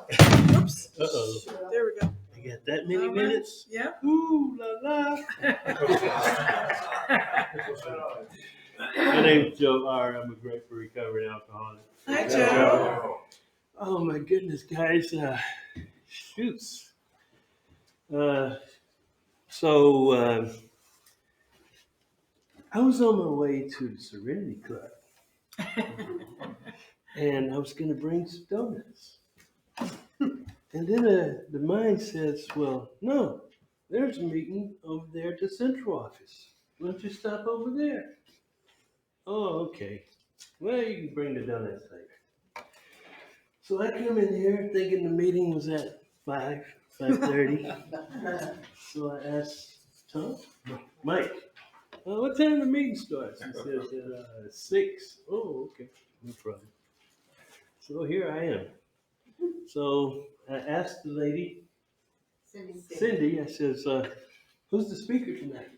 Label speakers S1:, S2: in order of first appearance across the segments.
S1: Oops.
S2: Uh-oh.
S1: There we go.
S2: You got that many
S1: All right.
S2: minutes?
S1: Yeah.
S2: Ooh, la la. My name's Joe R. I'm a grateful recovering alcoholic.
S1: Hi, Joe.
S2: Oh my goodness, guys. Shoots. So I was on my way to the Serenity Club, and I was going to bring some donuts. And then the mind says, well, no, there's a meeting over there at the central office. Why don't you stop over there? Oh, okay. Well, you can bring the donuts later. So I come in here thinking the meeting was at 5:30. So I asked Tom, Mike, what time the meeting starts? He says at 6. Oh, okay, no problem. So here I am. So I asked the lady, Cindy, I says, who's the speaker tonight?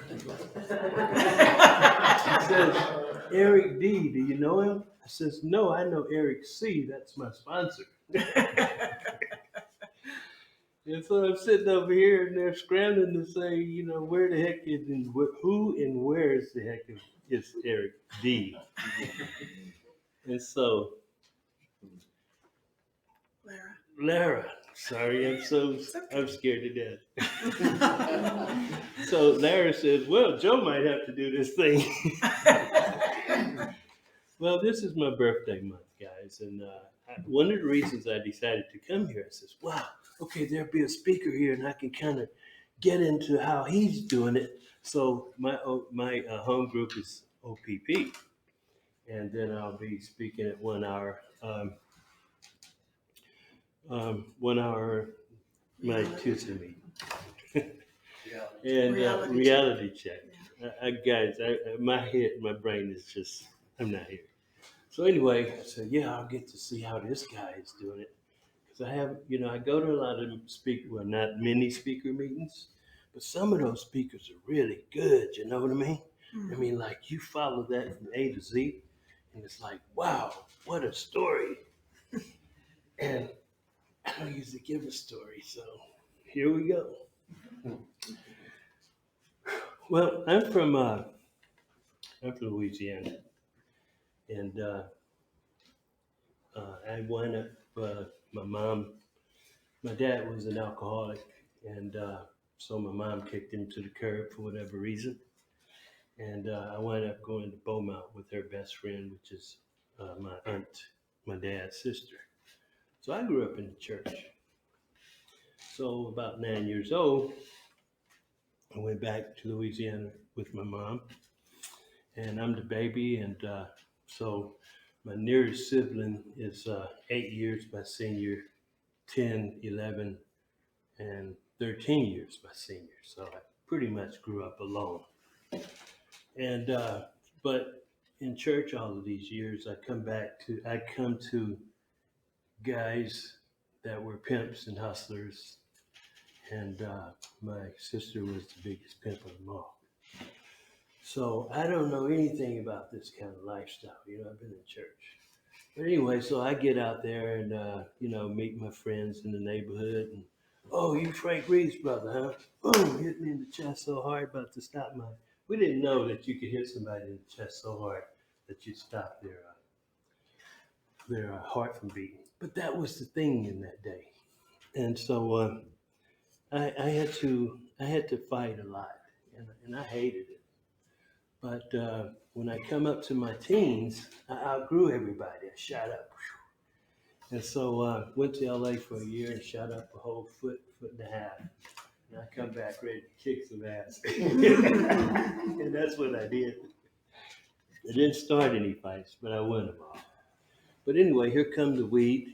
S2: She says, Eric D. Do you know him? I says, no, I know Eric C. That's my sponsor. And so I'm sitting over here and they're scrambling to say, where the heck is and who and where is the heck is Eric D. And so Lara, sorry, I'm scared to death. So Lara says, well, Joe might have to do this thing. Well, this is my birthday month, guys, and one of the reasons I decided to come here, I says, wow, okay, there'll be a speaker here, and I can kind of get into how he's doing it. So my home group is OPP, and then I'll be speaking at 1 hour. 1 hour my Tuesday meeting. And reality check. Guys, my brain is just, I'm not here. So anyway, I said, yeah, I'll get to see how this guy is doing it. Because I go to a lot of not many speaker meetings, but some of those speakers are really good, you know what I mean? I mean, like you follow that from A to Z, and it's like, wow, what a story. And I don't usually give a story, so here we go. Well, I'm from Louisiana, and I wind up. My dad was an alcoholic, and so my mom kicked him to the curb for whatever reason, and I wound up going to Beaumont with her best friend, which is my aunt, my dad's sister. So I grew up in the church. So about 9 years old, I went back to Louisiana with my mom, and I'm the baby, and so my nearest sibling is 8 years my senior, 10, 11, and 13 years my senior. So I pretty much grew up alone. And but in church all of these years, I come to guys that were pimps and hustlers, and my sister was the biggest pimp of them all. So I don't know anything about this kind of lifestyle. I've been in church. But anyway, so I get out there and, meet my friends in the neighborhood. And, oh, you Frank Reed's brother, huh? Boom, hit me in the chest so hard about to stop my. We didn't know that you could hit somebody in the chest so hard that you'd stop their heart from beating. But that was the thing in that day. And so I had to fight a lot, and I hated it. But when I come up to my teens, I outgrew everybody. I shot up. And so went to LA for a year and shot up a whole foot and a half. And I come back ready to kick some ass. And that's what I did. I didn't start any fights, but I won them all. But anyway, here come the weed.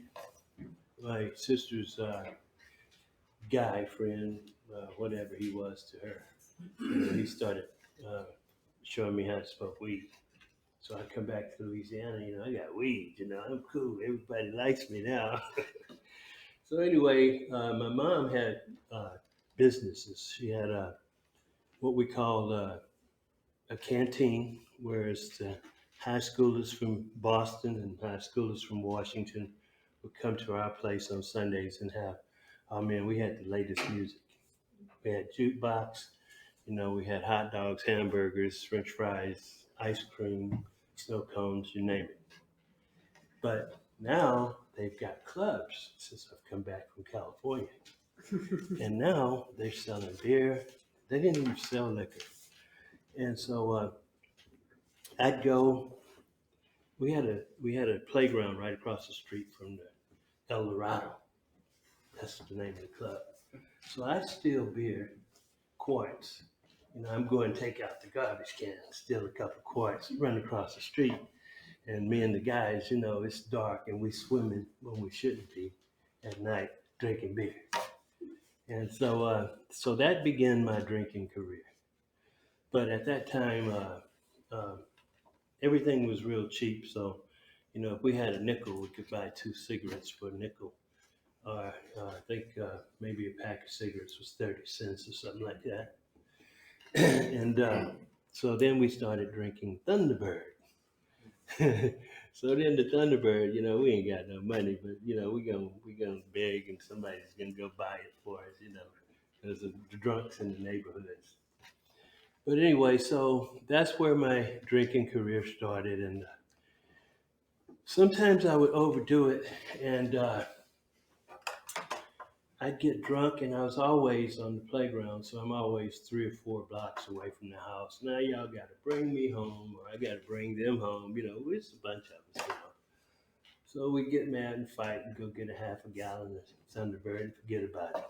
S2: My sister's guy friend, whatever he was to her, he started showing me how to smoke weed. So I come back to Louisiana, I got weed, I'm cool. Everybody likes me now. So anyway, my mom had businesses. She had what we called a canteen, whereas the high schoolers from Boston and high schoolers from Washington would come to our place on Sundays and have, oh man, we had the latest music. We had jukebox, we had hot dogs, hamburgers, French fries, ice cream, snow cones, you name it. But now they've got clubs since I've come back from California. And now they're selling beer. They didn't even sell liquor. And so I'd go. We had a playground right across the street from the El Dorado. That's the name of the club. So I'd steal beer, quarts. I'm going to take out the garbage can, steal a couple quarts, run across the street. And me and the guys, it's dark and we swimming when we shouldn't be at night drinking beer. And so that began my drinking career. But at that time, everything was real cheap. So, if we had a nickel, we could buy 2 cigarettes for a nickel. Or I think maybe a pack of cigarettes was 30 cents or something like that. And so then we started drinking Thunderbird. So then the Thunderbird, we ain't got no money, but we gonna beg and somebody's gonna go buy it for us, because of the drunks in the neighborhoods. But anyway, so that's where my drinking career started, and sometimes I would overdo it, and I'd get drunk, and I was always on the playground, so I'm always 3 or 4 blocks away from the house. Now y'all got to bring me home, or I got to bring them home. It's a bunch of us. So we get mad and fight and go get a half a gallon of Thunderbird and forget about it.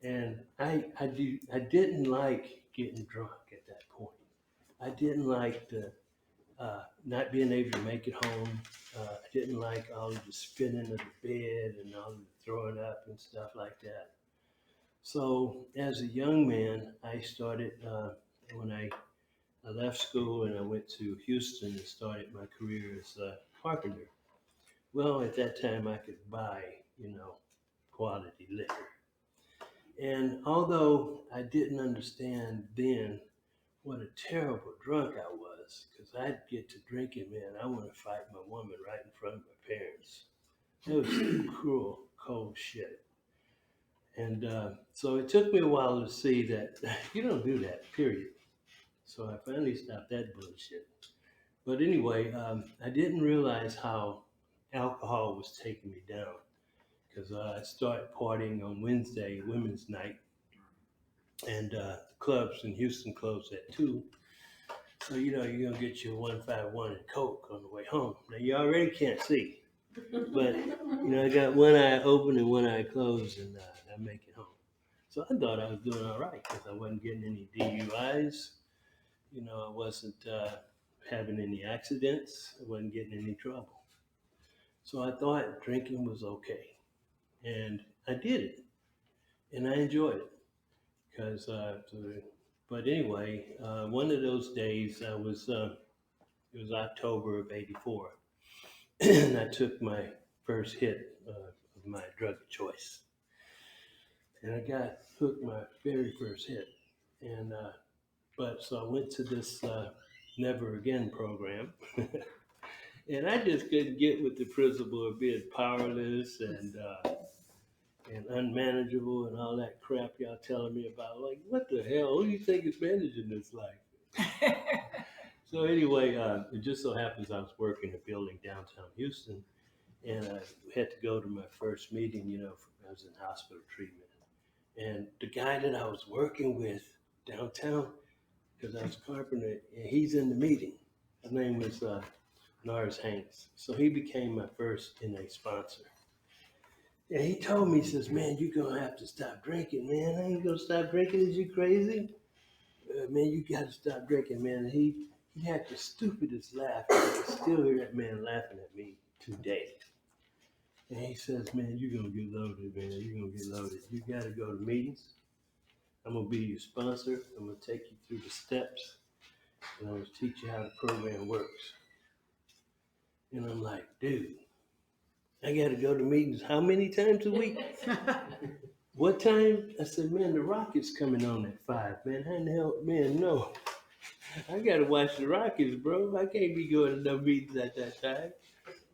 S2: And I didn't like getting drunk at that point. I didn't like the not being able to make it home. I didn't like all of the spinning of the bed and all of the throwing up and stuff like that. So as a young man, I started, when I left school and I went to Houston and started my career as a carpenter. Well, at that time I could buy, quality liquor. And although I didn't understand then what a terrible drunk I was, because I'd get to drinking, man, I want to fight my woman right in front of my parents. It was some cruel, cold shit. And so it took me a while to see that you don't do that, period. So I finally stopped that bullshit. But anyway, I didn't realize how alcohol was taking me down, because I started partying on Wednesday, women's night, and clubs in Houston closed at 2. So, you're going to get your 151 and Coke on the way home. Now, you already can't see. But, I got one eye open and one eye closed, and I make it home. So I thought I was doing all right because I wasn't getting any DUIs. I wasn't having any accidents. I wasn't getting any trouble. So I thought drinking was okay. And I did it. And I enjoyed it. But anyway, one of those days it was October of '84. And I took my first hit of my drug of choice. And I got hooked my very first hit. And so I went to this Never Again program. And I just couldn't get with the principle of being powerless and unmanageable and all that crap y'all telling me about. Like, what the hell? Who do you think is managing this life? So anyway, it just so happens I was working a building downtown Houston, and I had to go to my first meeting, I was in hospital treatment. And the guy that I was working with downtown, because I was a carpenter, and he's in the meeting. His name was Norris Hanks. So he became my first NA sponsor. And he told me, he says, man, you're going to have to stop drinking, man. I ain't going to stop drinking. Is you crazy? Man, you got to stop drinking, man. And he had the stupidest laugh. I can still hear that man laughing at me today. And he says, man, you're going to get loaded, man. You're going to get loaded. You got to go to meetings. I'm going to be your sponsor. I'm going to take you through the steps. And I'm going to teach you how the program works. And I'm like, dude, I got to go to meetings how many times a week? What time? I said, man, the Rockets coming on at 5. Man, how in the hell? Man, no. I got to watch the Rockets, bro. I can't be going to no meetings at that time.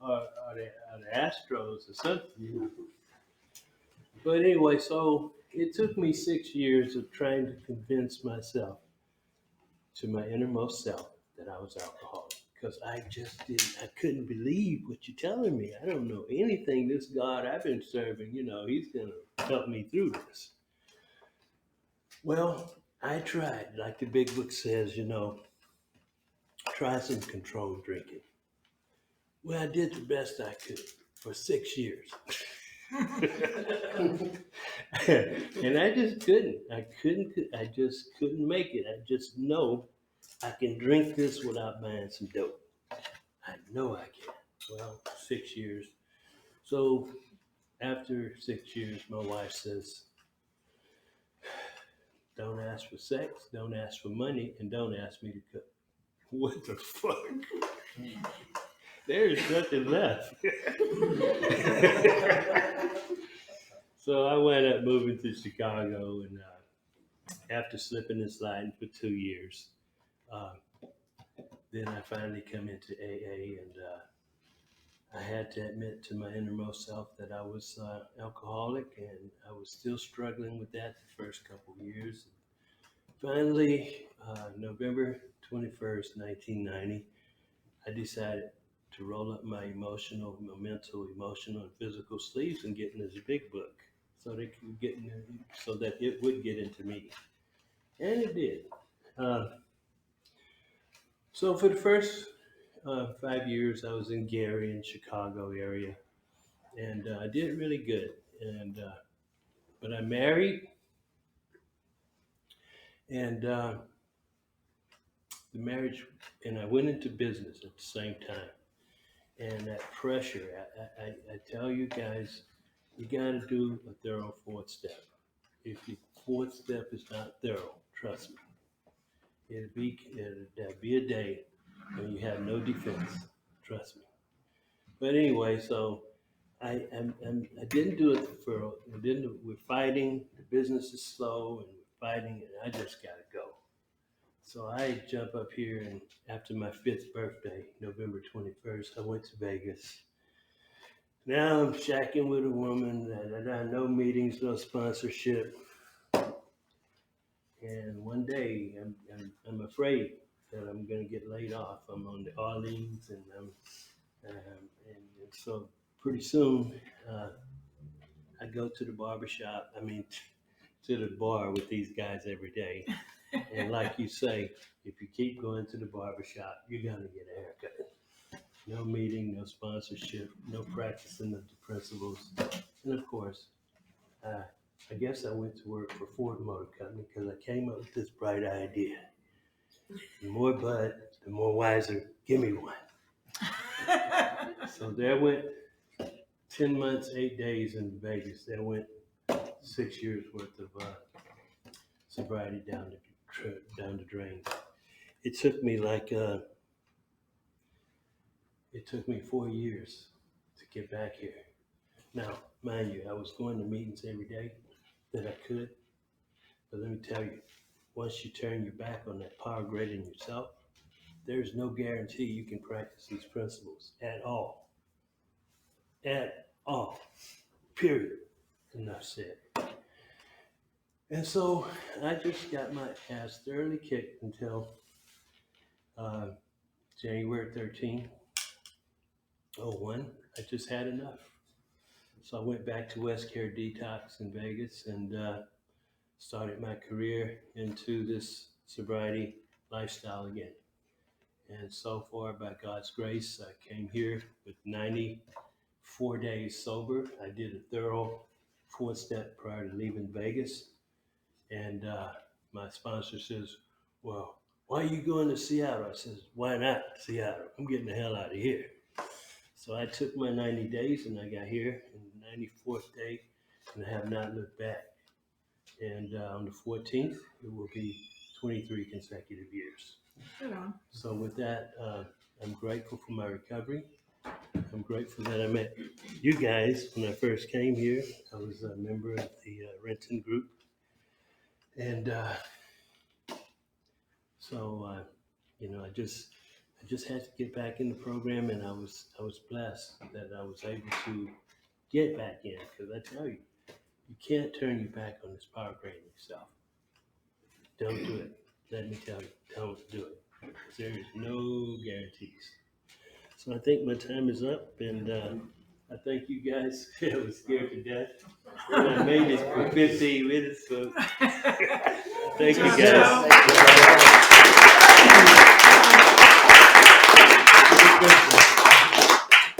S2: the Astros or something. But anyway, so it took me 6 years of trying to convince myself to my innermost self that I was alcoholic. Because I couldn't believe what you're telling me. I don't know anything. This God I've been serving, he's going to help me through this. Well, I tried. Like the big book says, try some controlled drinking. Well, I did the best I could for 6 years. And I just couldn't. I just couldn't make it. I just know I can drink this without buying some dope. I know I can. Well, 6 years. So after 6 years, my wife says, don't ask for sex, don't ask for money, and don't ask me to cook. What the fuck? There's nothing left. So I wound up moving to Chicago, and after slipping and sliding for 2 years, uh, then I finally come into AA, and I had to admit to my innermost self that I was alcoholic, and I was still struggling with that the first couple of years. Finally, November 21st, 1990, I decided to roll up my mental, emotional, and physical sleeves and get in this big book so they could so that it would get into me. And it did. Uh, so for the first 5 years, I was in Gary in Chicago area, and I did really good. And but I married, and the marriage, and I went into business at the same time. And that pressure, I tell you guys, you got to do a thorough fourth step. If your fourth step is not thorough, trust me, there'll be a day when you have no defense. Trust me. But anyway, so I didn't do it for. I didn't. We're fighting. The business is slow, and we're fighting, and I just gotta go. So I jump up here, and after my 5th birthday, November 21st, I went to Vegas. Now I'm shacking with a woman that I no meetings, no sponsorship. And one day I'm afraid that I'm going to get laid off. I'm on the Orleans, and so pretty soon I go to the barbershop. I mean, to the bar with these guys every day. And like you say, if you keep going to the barbershop, you're going to get a haircut. No meeting, no sponsorship, no practicing of the principles. And of course, I guess I went to work for Ford Motor Company because I came up with this bright idea. The more bud, the more wiser. Give me one. So there went 10 months, 8 days in Vegas. There went 6 years worth of sobriety down the drain. It took me it took me 4 years to get back here. Now, mind you, I was going to meetings every day that I could. But let me tell you, once you turn your back on that power greater than yourself, there's no guarantee you can practice these principles at all. At all. Period. Enough said. And so I just got my ass thoroughly kicked until January 13, 01. I just had enough. So I went back to West Care Detox in Vegas and started my career into this sobriety lifestyle again. And so far, by God's grace, I came here with 94 days sober. I did a thorough 4-step prior to leaving Vegas. And my sponsor says, well, why are you going to Seattle? I says, why not Seattle? I'm getting the hell out of here. So I took my 90 days and I got here in the 94th day and I have not looked back. And on the 14th, it will be 23 consecutive years.
S1: Good on.
S2: So with that, I'm grateful for my recovery. I'm grateful that I met you guys when I first came here. I was a member of the Renton group. And so, I just I just had to get back in the program, and I was blessed that I was able to get back in. Because I tell you, you can't turn your back on this power grading stuff. Don't do it. Let me tell you, don't do it. There is no guarantees. So I think my time is up, and I thank you guys. I was scared to death. And I made it for 15 minutes, so thank you
S1: Good
S2: guys.
S1: job.